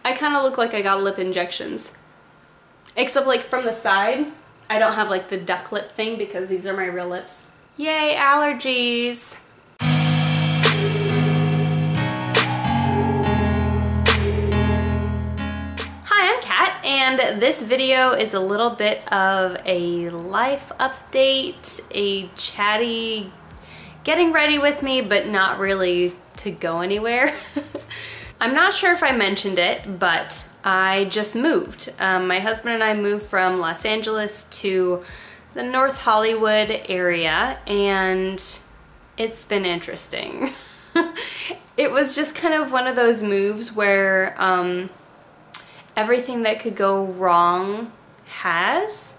I kind of look like I got lip injections. Except like from the side, I don't have like the duck lip thing because these are my real lips. Yay, allergies! Hi, I'm Kat, and this video is a little bit of a life update, a chatty getting ready with me, but not really to go anywhere. I'm not sure if I mentioned it, but I just moved. My husband and I moved from Los Angeles to the North Hollywood area, and it's been interesting. It was just kind of one of those moves where everything that could go wrong has,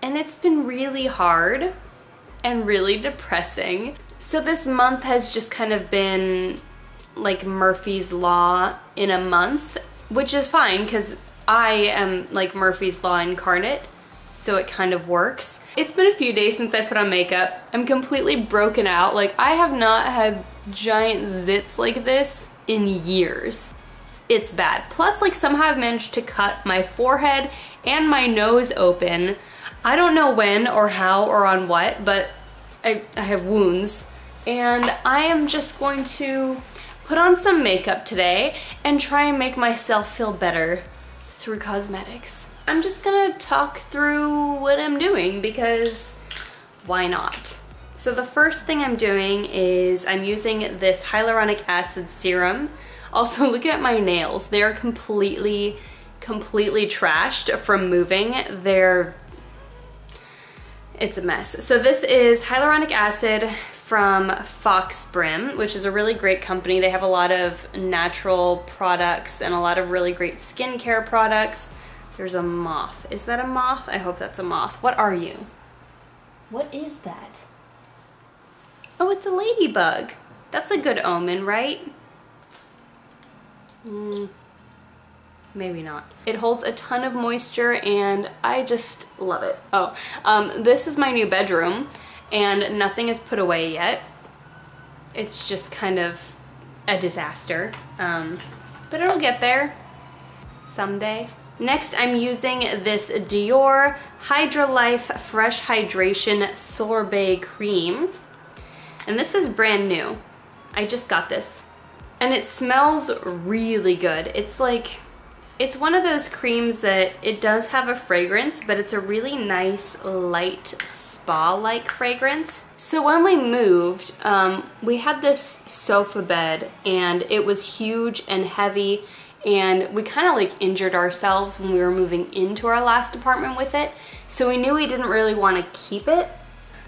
and it's been really hard and really depressing. So this month has just kind of been like Murphy's Law in a month, which is fine because I am like Murphy's Law incarnate, so it kind of works. It's been a few days since I put on makeup. I'm completely broken out. Like, I have not had giant zits like this in years. It's bad. Plus, like, somehow I've managed to cut my forehead and my nose open. I don't know when or how or on what, but I have wounds. And I am just going to put on some makeup today and try and make myself feel better through cosmetics. I'm just gonna talk through what I'm doing because why not? So the first thing I'm doing is I'm using this hyaluronic acid serum. Also, look at my nails. They're completely trashed from moving. It's a mess. So this is hyaluronic acid from Fox Brim, which is a really great company. They have a lot of natural products and a lot of really great skincare products. There's a moth. Is that a moth? I hope that's a moth. What are you? What is that? Oh, it's a ladybug. That's a good omen, right? Maybe not. It holds a ton of moisture and I just love it. Oh, this is my new bedroom and nothing is put away yet. It's just kind of a disaster, but it'll get there someday. Next, I'm using this Dior Hydra-Life Fresh Hydration Sorbet Cream, and this is brand new. I just got this. And it smells really good. It's like, it's one of those creams that it does have a fragrance, but it's a really nice, light, spa-like fragrance. So when we moved, we had this sofa bed, and it was huge and heavy, and we kind of like injured ourselves when we were moving into our last apartment with it. So we knew we didn't really want to keep it.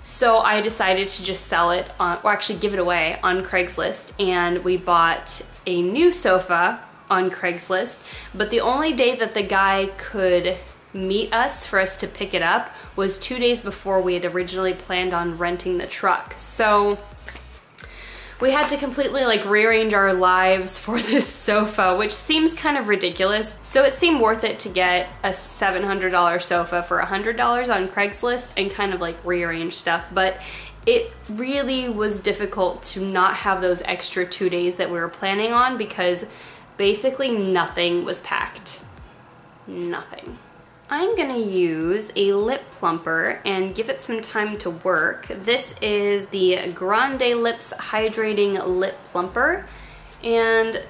So I decided to just sell it on, or actually give it away on Craigslist, and we bought a new sofa on Craigslist, but the only day that the guy could meet us for us to pick it up was 2 days before we had originally planned on renting the truck. So we had to completely like rearrange our lives for this sofa, which seems kind of ridiculous. So it seemed worth it to get a $700 sofa for $100 on Craigslist and kind of like rearrange stuff. But it really was difficult to not have those extra 2 days that we were planning on because basically nothing was packed. Nothing. I'm gonna use a lip plumper and give it some time to work. This is the Grande Lips Hydrating Lip Plumper, and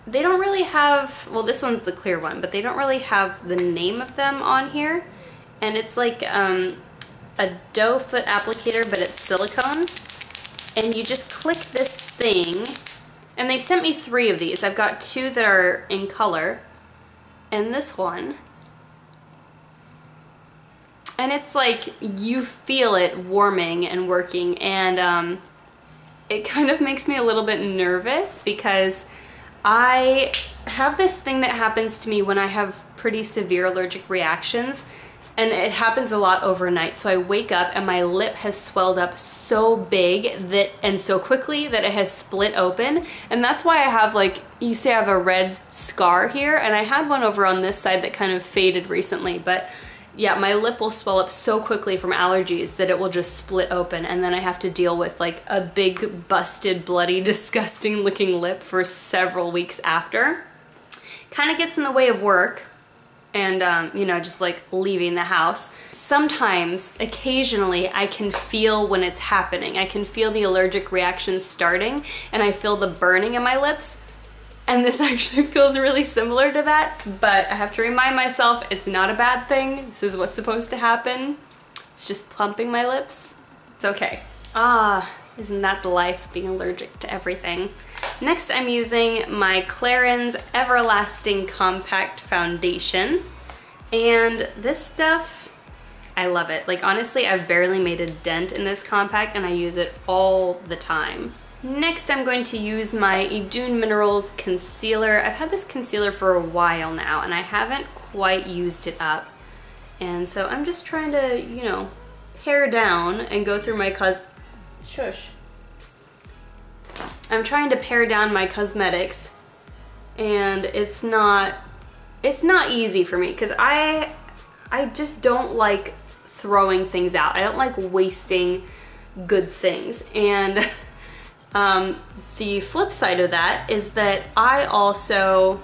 they don't really have, well, this one's the clear one, but they don't really have the name of them on here. And it's like a doe foot applicator, but it's silicone. And you just click this thing, and they sent me 3 of these. I've got 2 that are in color, and this one. And it's like, you feel it warming and working, and it kind of makes me a little bit nervous because I have this thing that happens to me when I have pretty severe allergic reactions, and it happens a lot overnight. So I wake up and my lip has swelled up so big that, and so quickly that it has split open, and that's why I have, like, you see I have a red scar here, and I had one over on this side that kind of faded recently, but yeah, my lip will swell up so quickly from allergies that it will just split open, and then I have to deal with like a big busted bloody disgusting looking lip for several weeks after. kind of gets in the way of work and, you know, just like leaving the house. Sometimes, occasionally, I can feel when it's happening. I can feel the allergic reaction starting, and I feel the burning in my lips. And this actually feels really similar to that, but I have to remind myself it's not a bad thing. This is what's supposed to happen. It's just plumping my lips. It's okay. Ah, isn't that the life, being allergic to everything? Next, I'm using my Clarins Everlasting Compact Foundation. And this stuff, I love it. Like, honestly, I've barely made a dent in this compact, and I use it all the time. Next, I'm going to use my Idun Minerals Concealer. I've had this concealer for a while now, and I haven't quite used it up. And so I'm just trying to, you know, pare down and go through my Shush. I'm trying to pare down my cosmetics, and it's not easy for me because I just don't like throwing things out. I don't like wasting good things. And the flip side of that is that I also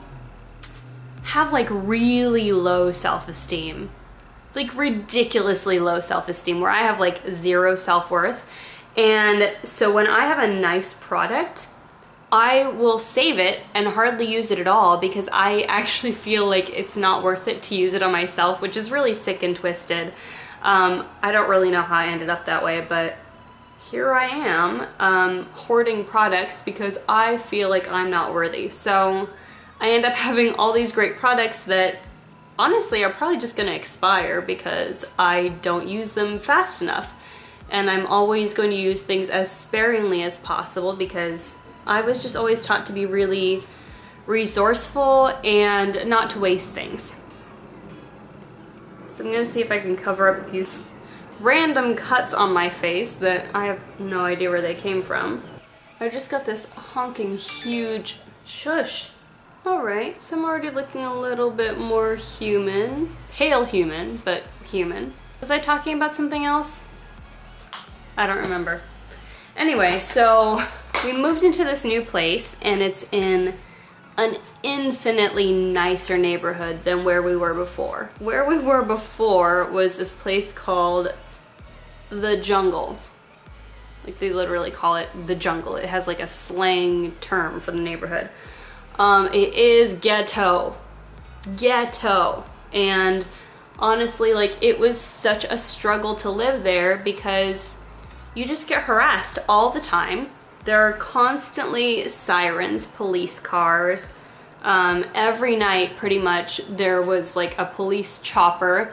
have like really low self-esteem, like ridiculously low self-esteem, where I have like zero self-worth. And so when I have a nice product, I will save it and hardly use it at all because I actually feel like it's not worth it to use it on myself, which is really sick and twisted. I don't really know how I ended up that way, but here I am, hoarding products because I feel like I'm not worthy. So I end up having all these great products that honestly are probably just gonna expire because I don't use them fast enough. And I'm always going to use things as sparingly as possible because I was just always taught to be really resourceful and not to waste things. So I'm gonna see if I can cover up these random cuts on my face that I have no idea where they came from. I just got this honking huge, shush. Alright, so I'm already looking a little bit more human. Pale human, but human. Was I talking about something else? I don't remember. Anyway, so we moved into this new place and it's in an infinitely nicer neighborhood than where we were before. Where we were before was this place called The Jungle. Like, they literally call it The Jungle. It has like a slang term for the neighborhood. It is ghetto. Ghetto. And honestly, like, it was such a struggle to live there because you just get harassed all the time. There are constantly sirens, police cars. Every night, pretty much, there was like a police chopper,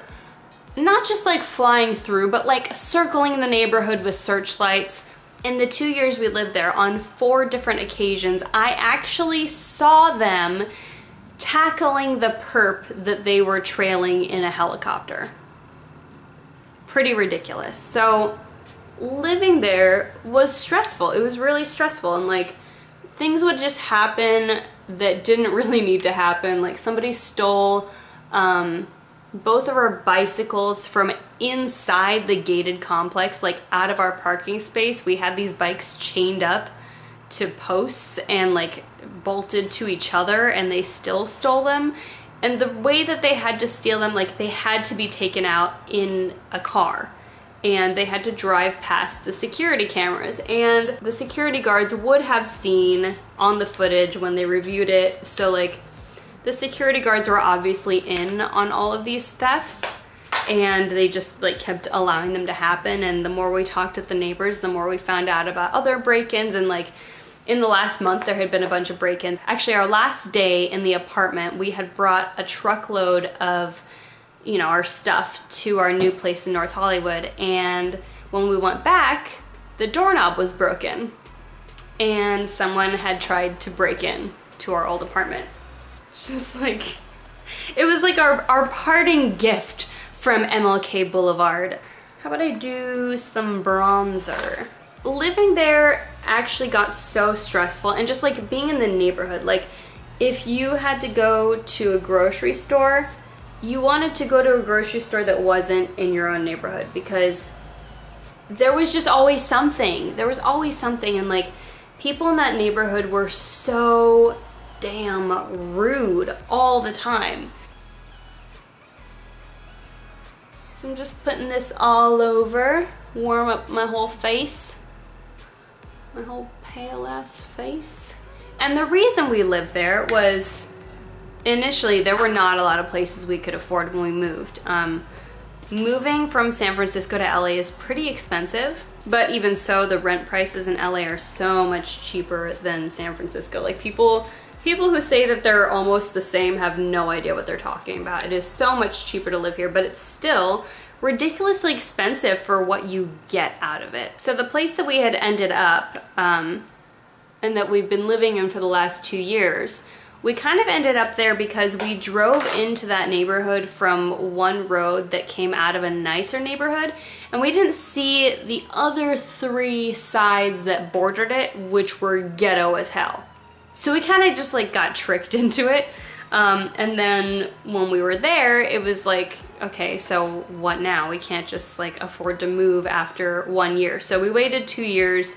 not just like flying through, but like circling the neighborhood with searchlights. In the 2 years we lived there, on 4 different occasions, I actually saw them tackling the perp that they were trailing in a helicopter. Pretty ridiculous. So living there was stressful. It was really stressful, and like things would just happen that didn't really need to happen. Like, somebody stole both of our bicycles from inside the gated complex, like out of our parking space. We had these bikes chained up to posts and like bolted to each other, and they still stole them. And the way that they had to steal them, like, they had to be taken out in a car, and they had to drive past the security cameras, and the security guards would have seen on the footage when they reviewed it. So like, the security guards were obviously in on all of these thefts, and they just like kept allowing them to happen. And the more we talked with the neighbors, the more we found out about other break-ins. And like, in the last month there had been a bunch of break-ins. Actually, our last day in the apartment, we had brought a truckload of, you know, our stuff to our new place in North Hollywood, and when we went back, the doorknob was broken and someone had tried to break in to our old apartment. It's just like, it was like our parting gift from MLK Boulevard. How about I do some bronzer? Living there actually got so stressful, and just like being in the neighborhood, like if you had to go to a grocery store, you wanted to go to a grocery store that wasn't in your own neighborhood because there was just always something. There was always something, and like, people in that neighborhood were so damn rude all the time. So I'm just putting this all over, warm up my whole face, my whole pale ass face. And the reason we lived there was, initially there were not a lot of places we could afford when we moved. Moving from San Francisco to LA is pretty expensive, but even so, the rent prices in LA are so much cheaper than San Francisco. Like people who say that they're almost the same have no idea what they're talking about. It is so much cheaper to live here, but it's still ridiculously expensive for what you get out of it. So the place that we had ended up, and that we've been living in for the last 2 years, we kind of ended up there because we drove into that neighborhood from one road that came out of a nicer neighborhood, and we didn't see the other 3 sides that bordered it, which were ghetto as hell. So we kind of just like got tricked into it. And then when we were there, it was like, okay, so what now? We can't just like afford to move after 1 year. So we waited 2 years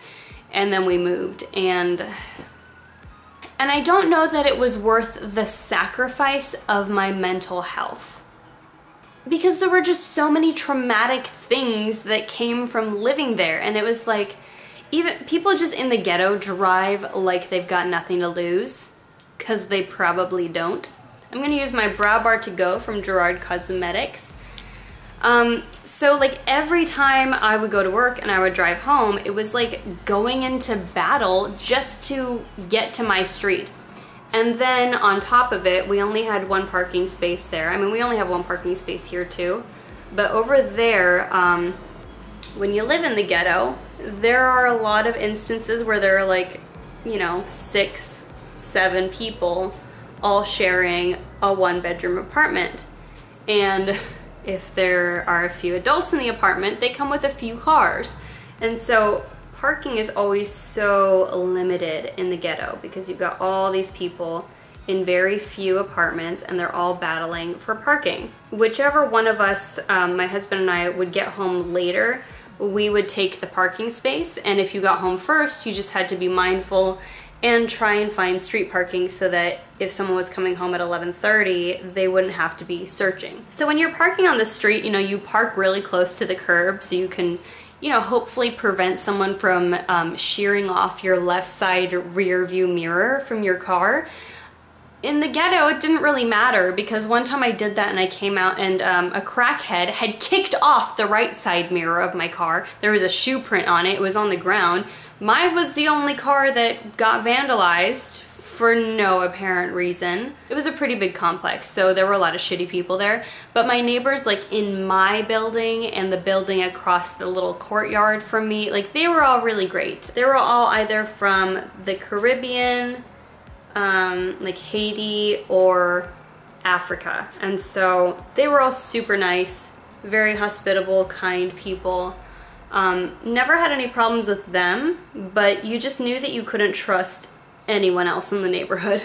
and then we moved. And I don't know that it was worth the sacrifice of my mental health, because there were just so many traumatic things that came from living there. And it was like, even people just in the ghetto drive like they've got nothing to lose, because they probably don't. I'm gonna use my brow bar to go from Gerard Cosmetics. So like every time I would go to work and I would drive home, it was like going into battle just to get to my street. And then on top of it, we only had 1 parking space there. I mean, we only have 1 parking space here too. But over there, when you live in the ghetto, there are a lot of instances where there are like, you know, 6, 7 people all sharing a 1-bedroom apartment. And if there are a few adults in the apartment, they come with a few cars. And so parking is always so limited in the ghetto because you've got all these people in very few apartments and they're all battling for parking. Whichever one of us, my husband and I, would get home later, we would take the parking space. And if you got home first, you just had to be mindful and try and find street parking so that if someone was coming home at 11:30, they wouldn't have to be searching. So when you're parking on the street, you know, you park really close to the curb so you can, you know, hopefully prevent someone from shearing off your left side rear view mirror from your car. In the ghetto, it didn't really matter because one time I did that and I came out and a crackhead had kicked off the right side mirror of my car. There was a shoe print on it. It was on the ground. Mine was the only car that got vandalized for no apparent reason. It was a pretty big complex, so there were a lot of shitty people there. But my neighbors, like in my building and the building across the little courtyard from me, like they were all really great. They were all either from the Caribbean, like Haiti or Africa. And so they were all super nice, very hospitable, kind people. Never had any problems with them, but you just knew that you couldn't trust anyone else in the neighborhood.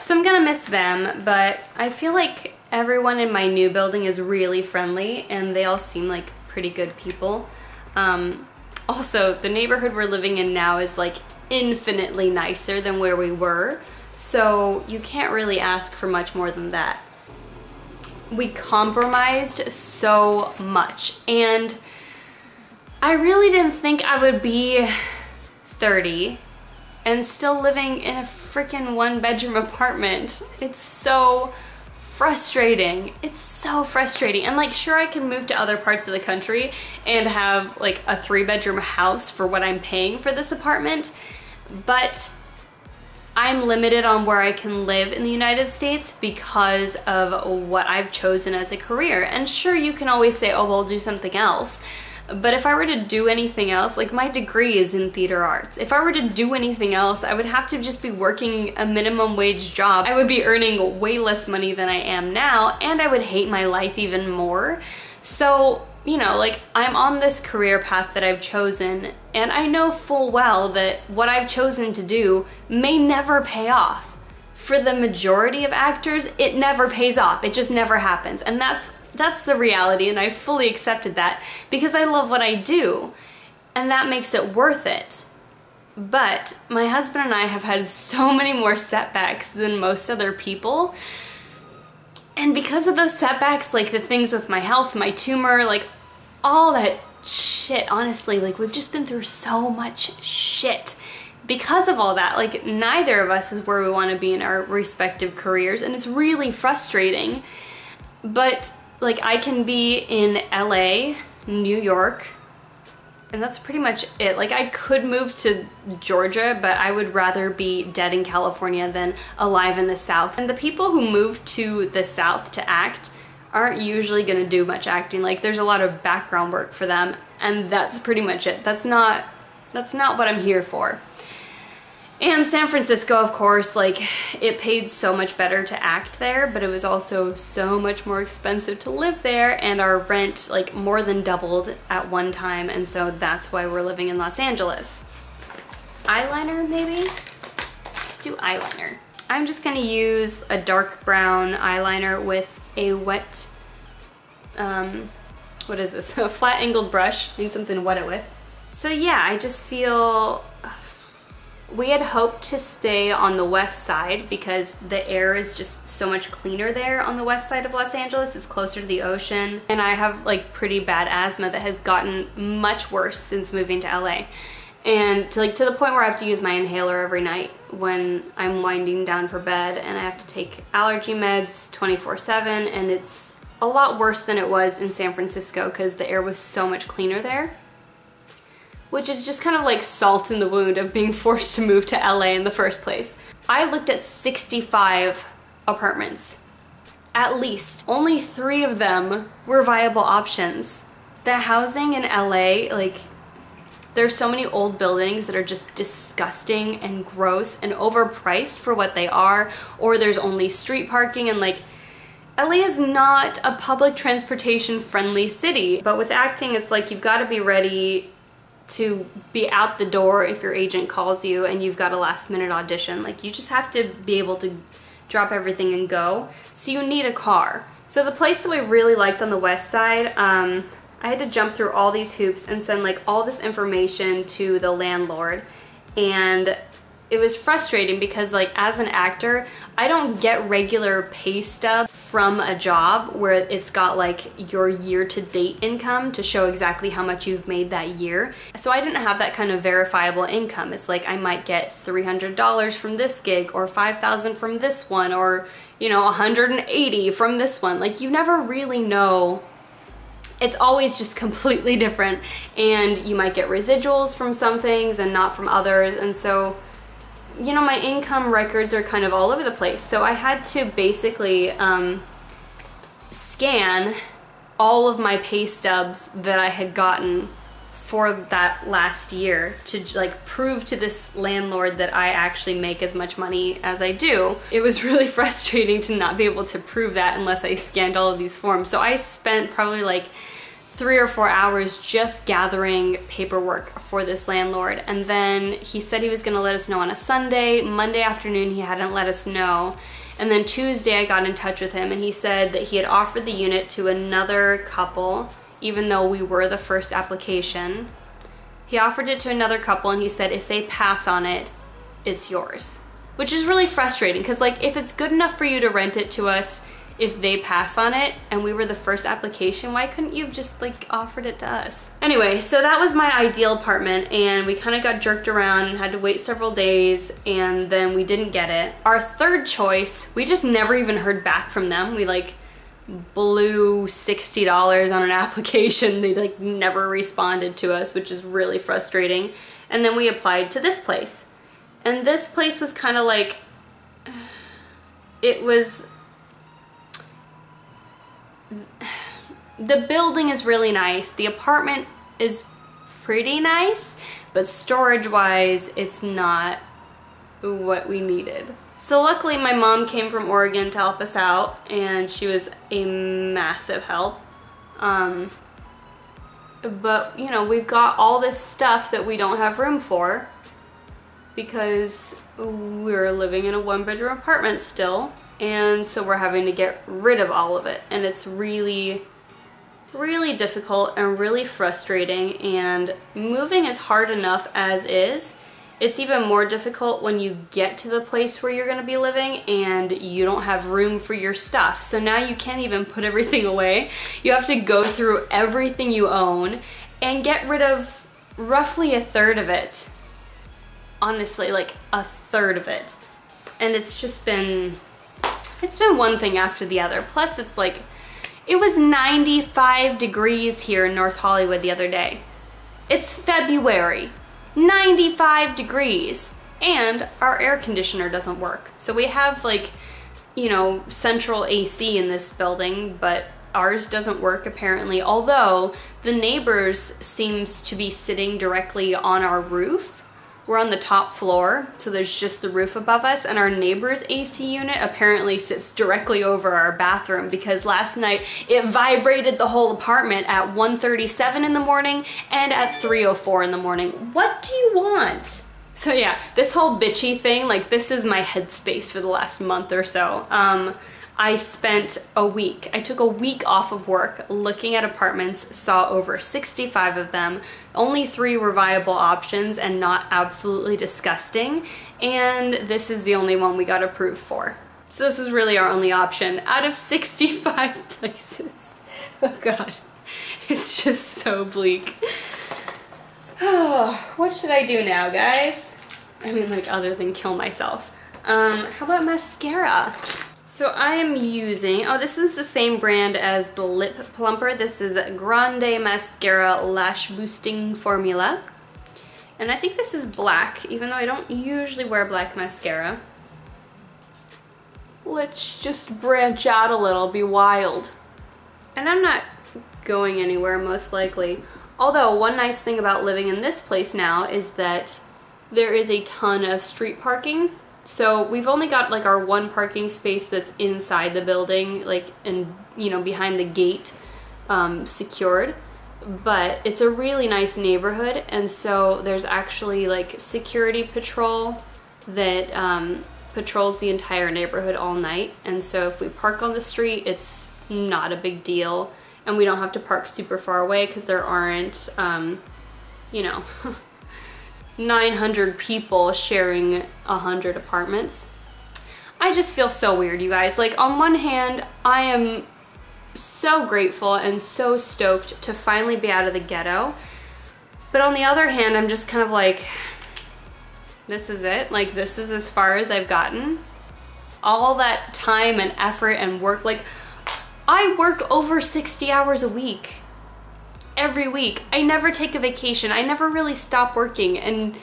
So I'm gonna miss them, but I feel like everyone in my new building is really friendly and they all seem like pretty good people. Also, the neighborhood we're living in now is like infinitely nicer than where we were, so you can't really ask for much more than that. We compromised so much, and I really didn't think I would be 30 and still living in a freaking 1-bedroom apartment. It's so frustrating. It's so frustrating. And like, sure, I can move to other parts of the country and have like a 3-bedroom house for what I'm paying for this apartment, but I'm limited on where I can live in the United States because of what I've chosen as a career. And sure, you can always say, oh, well, do something else. But if I were to do anything else, like my degree is in theater arts. If I were to do anything else, I would have to just be working a minimum wage job. I would be earning way less money than I am now, and I would hate my life even more. So, you know, like I'm on this career path that I've chosen, and I know full well that what I've chosen to do may never pay off. For the majority of actors, it never pays off. It just never happens. And that's the reality, and I fully accepted that because I love what I do, and that makes it worth it. But my husband and I have had so many more setbacks than most other people. And because of those setbacks, like the things with my health, my tumor, like all that shit, honestly, like we've just been through so much shit. Because of all that, like neither of us is where we want to be in our respective careers, and it's really frustrating. But like I can be in LA, New York, and that's pretty much it. Like I could move to Georgia, but I would rather be dead in California than alive in the South. And the people who move to the South to act aren't usually gonna do much acting. Like there's a lot of background work for them, and that's pretty much it. That's not what I'm here for. And San Francisco, of course, like it paid so much better to act there, but it was also so much more expensive to live there, and our rent like more than doubled at one time, and so that's why we're living in Los Angeles. Eyeliner, maybe? Let's do eyeliner. I'm just gonna use a dark brown eyeliner with a wet, what is this? A flat angled brush. I need something to wet it with. So yeah, I just feel, we had hoped to stay on the west side because the air is just so much cleaner there on the west side of Los Angeles. It's closer to the ocean, and I have like pretty bad asthma that has gotten much worse since moving to LA. And to the point where I have to use my inhaler every night when I'm winding down for bed, and I have to take allergy meds 24/7, and it's a lot worse than it was in San Francisco because the air was so much cleaner there. Which is just kind of like salt in the wound of being forced to move to LA in the first place. I looked at 65 apartments, at least. Only 3 of them were viable options. The housing in LA, like, there's so many old buildings that are just disgusting and gross and overpriced for what they are, or there's only street parking, and like, LA is not a public transportation friendly city. But with acting, it's like you've got to be ready to be out the door if your agent calls you and you've got a last minute audition. Like you just have to be able to drop everything and go. So you need a car. So the place that we really liked on the west side, I had to jump through all these hoops and send like all this information to the landlord, and it was frustrating because like as an actor, I don't get regular pay stub from a job where it's got like your year-to-date income to show exactly how much you've made that year. So I didn't have that kind of verifiable income. It's like I might get $300 from this gig, or $5,000 from this one, or you know, $180 from this one. Like you never really know. It's always just completely different, and you might get residuals from some things and not from others, and so you know, my income records are kind of all over the place. So I had to basically scan all of my pay stubs that I had gotten for that last year to like prove to this landlord that I actually make as much money as I do. It was really frustrating to not be able to prove that unless I scanned all of these forms. So I spent probably like 3 or 4 hours just gathering paperwork for this landlord, and then he said he was gonna let us know on a Sunday. Monday afternoon he hadn't let us know, and then Tuesday I got in touch with him and he said that he had offered the unit to another couple even though we were the first application. He offered it to another couple and he said if they pass on it, it's yours. Which is really frustrating because like if it's good enough for you to rent it to us, if they pass on it and we were the first application, why couldn't you have just like offered it to us? Anyway, so that was my ideal apartment, and we kind of got jerked around and had to wait several days, and then we didn't get it. Our third choice, we just never even heard back from them. We like blew $60 on an application. They like never responded to us, which is really frustrating. And then we applied to this place. And this place was kind of like, it was, the building is really nice, the apartment is pretty nice, but storage wise it's not what we needed. So luckily my mom came from Oregon to help us out, and she was a massive help. But you know, we've got all this stuff that we don't have room for because we're living in a 1-bedroom apartment still. And so we're having to get rid of all of it, and it's really, really difficult and really frustrating, and moving is hard enough as is, It's even more difficult when you get to the place where you're gonna be living and you don't have room for your stuff. So now you can't even put everything away. You have to go through everything you own and get rid of roughly a third of it. Honestly, like a third of it. And it's been one thing after the other. Plus it's like, it was 95 degrees here in North Hollywood the other day. It's February. 95 degrees, and our air conditioner doesn't work. So we have like, you know, central AC in this building, but ours doesn't work apparently, although the neighbors seems to be sitting directly on our roof. We're on the top floor, so there's just the roof above us, and our neighbor's AC unit apparently sits directly over our bathroom because last night it vibrated the whole apartment at 1:37 in the morning and at 3:04 in the morning. What do you want? So yeah, this whole bitchy thing, like this is my headspace for the last month or so. I spent a week. I took a week off of work looking at apartments, saw over 65 of them. Only 3 were viable options and not absolutely disgusting. And this is the only one we got approved for. So this was really our only option out of 65 places. Oh God, it's just so bleak. Oh, what should I do now, guys? I mean, like other than kill myself. How about mascara? So I am using, oh, this is the same brand as the Lip Plumper. This is Grande Mascara Lash Boosting Formula. And I think this is black, even though I don't usually wear black mascara. Let's just branch out a little, be wild. And I'm not going anywhere, most likely. Although, one nice thing about living in this place now is that there is a ton of street parking. So we've only got like our one parking space that's inside the building, like, and you know, behind the gate, secured. But it's a really nice neighborhood, and so there's actually like security patrol that patrols the entire neighborhood all night. And so if we park on the street, it's not a big deal, and we don't have to park super far away because there aren't, you know, 900 people sharing 100 apartments. I just feel so weird, you guys. Like, on one hand, I am so grateful and so stoked to finally be out of the ghetto. But on the other hand, I'm just kind of like, this is it? Like, this is as far as I've gotten? All that time and effort and work, like, I work over 60 hours a week. Every week. I never take a vacation. I never really stop working, and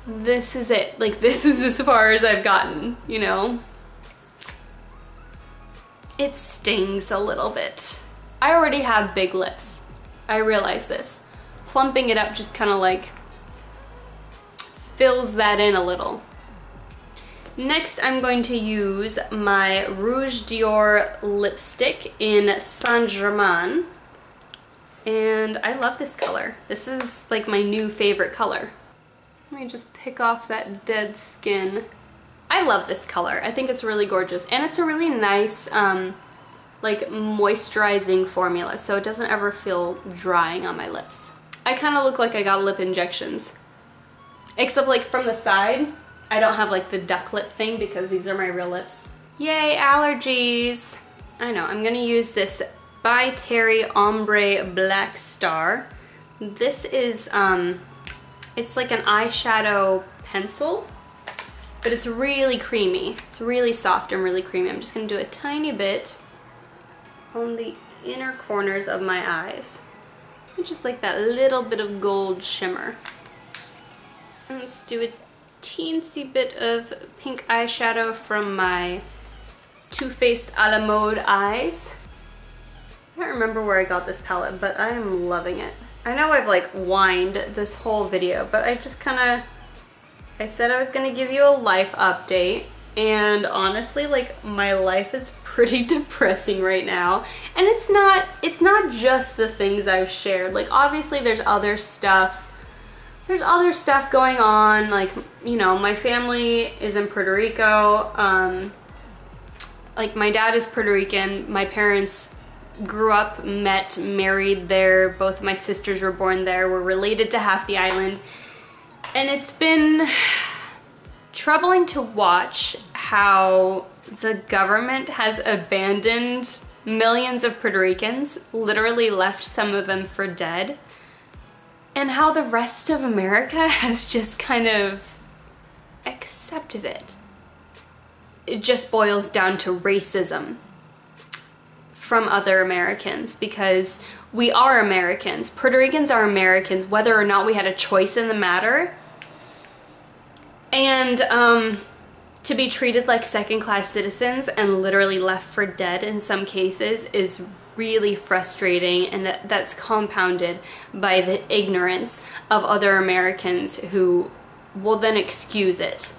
this is it. Like, this is as far as I've gotten, you know? It stings a little bit. I already have big lips. I realize this. Plumping it up just kind of like fills that in a little. Next, I'm going to use my Rouge Dior lipstick in Saint Germain. And I love this color. This is like my new favorite color. Let me just pick off that dead skin. I love this color. I think it's really gorgeous. And it's a really nice, like moisturizing formula, so it doesn't ever feel drying on my lips. I kind of look like I got lip injections. Except like from the side, I don't have like the duck lip thing because these are my real lips. Yay, allergies! I know, I'm gonna use this by Terry Ombre Black Star. This is, it's like an eyeshadow pencil, but it's really creamy. It's really soft and really creamy. I'm just gonna do a tiny bit on the inner corners of my eyes. Just like that little bit of gold shimmer. And let's do a teensy bit of pink eyeshadow from my Too Faced a la Mode eyes. I don't remember where I got this palette, but I am loving it. I know I've like whined this whole video, but I just kind of, I said I was gonna give you a life update, and honestly, like, my life is pretty depressing right now. And it's not just the things I've shared. Like, obviously there's other stuff. There's other stuff going on, like, you know, my family is in Puerto Rico. Like, my dad is Puerto Rican, my parents grew up, met, married there. Both of my sisters were born there. We're related to half the island. And it's been troubling to watch how the government has abandoned millions of Puerto Ricans, literally left some of them for dead, and how the rest of America has just kind of accepted it. It just boils down to racism from other Americans, because we are Americans. Puerto Ricans are Americans, whether or not we had a choice in the matter. And to be treated like second-class citizens and literally left for dead in some cases is really frustrating, and that's compounded by the ignorance of other Americans who will then excuse it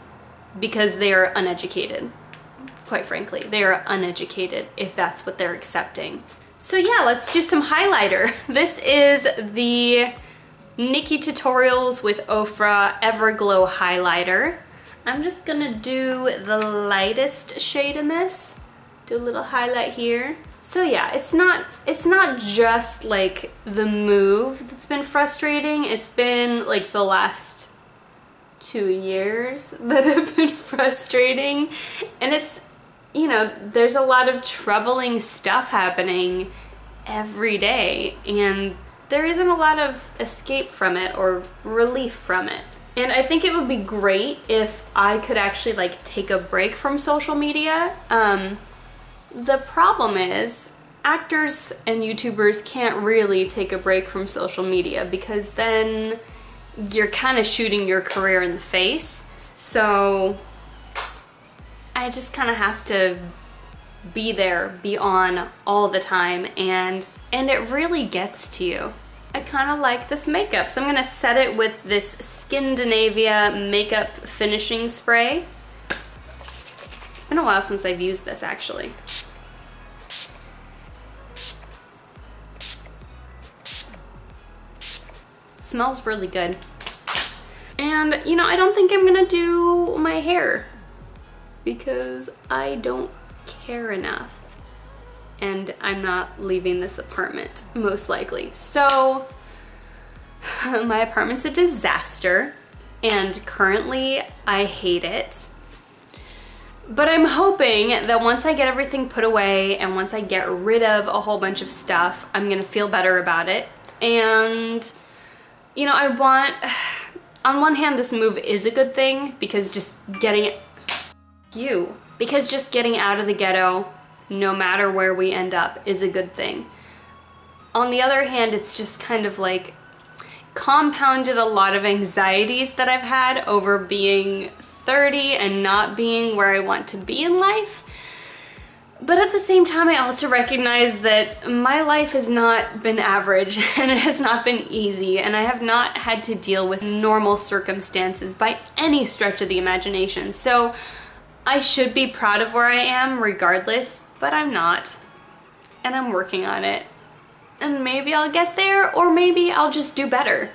because they are uneducated. Quite frankly, they are uneducated if that's what they're accepting. So yeah, let's do some highlighter. This is the Nikki Tutorials with Ofra Everglow highlighter. I'm just gonna do the lightest shade in this. Do a little highlight here. So yeah, it's not just like the move that's been frustrating. It's been like the last 2 years that have been frustrating. And it's, you know, there's a lot of troubling stuff happening every day, and there isn't a lot of escape from it or relief from it. And I think it would be great if I could actually like take a break from social media. The problem is actors and YouTubers can't really take a break from social media, because then you're kind of shooting your career in the face. So I just kind of have to be there, be on all the time, and it really gets to you. I kind of like this makeup, so I'm gonna set it with this Skindinavia makeup finishing spray. It's been a while since I've used this actually. It smells really good. And you know, I don't think I'm gonna do my hair because I don't care enough. And I'm not leaving this apartment, most likely. So, my apartment's a disaster, and currently I hate it. But I'm hoping that once I get everything put away and once I get rid of a whole bunch of stuff, I'm gonna feel better about it. And, you know, I want, on one hand, this move is a good thing, because just getting out of the ghetto, no matter where we end up, is a good thing. On the other hand, it's just kind of like compounded a lot of anxieties that I've had over being 30 and not being where I want to be in life. But at the same time, I also recognize that my life has not been average, and it has not been easy, and I have not had to deal with normal circumstances by any stretch of the imagination. So I should be proud of where I am regardless, but I'm not, and I'm working on it. And maybe I'll get there, or maybe I'll just do better.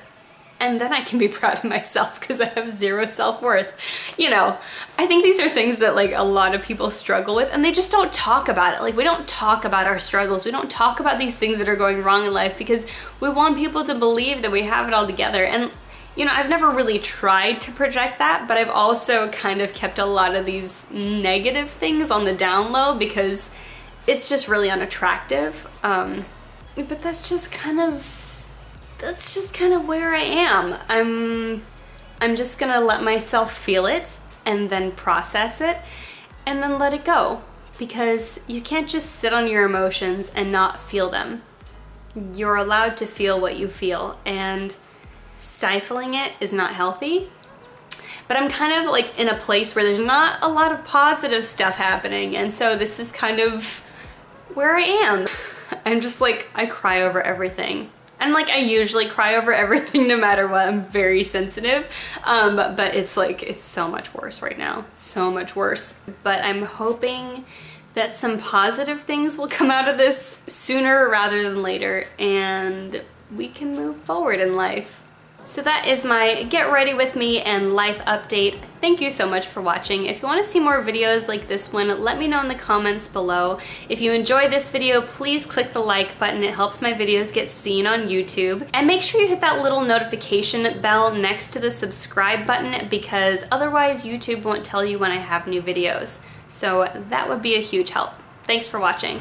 And then I can be proud of myself because I have zero self-worth. You know, I think these are things that like a lot of people struggle with, and they just don't talk about it. Like, we don't talk about our struggles. We don't talk about these things that are going wrong in life because we want people to believe that we have it all together. And you know, I've never really tried to project that, but I've also kind of kept a lot of these negative things on the down low because it's just really unattractive. But that's just kind of where I am. I'm just gonna let myself feel it and then process it and then let it go, because you can't just sit on your emotions and not feel them. You're allowed to feel what you feel, and stifling it is not healthy. But I'm kind of like in a place where there's not a lot of positive stuff happening, and so this is kind of where I am. I'm just like, I cry over everything. And like, I usually cry over everything no matter what. I'm very sensitive, but it's like, it's so much worse right now. It's so much worse. But I'm hoping that some positive things will come out of this sooner rather than later, and we can move forward in life. So that is my get ready with me and life update. Thank you so much for watching. If you want to see more videos like this one, let me know in the comments below. If you enjoyed this video, please click the like button. It helps my videos get seen on YouTube. And make sure you hit that little notification bell next to the subscribe button, because otherwise YouTube won't tell you when I have new videos. So that would be a huge help. Thanks for watching.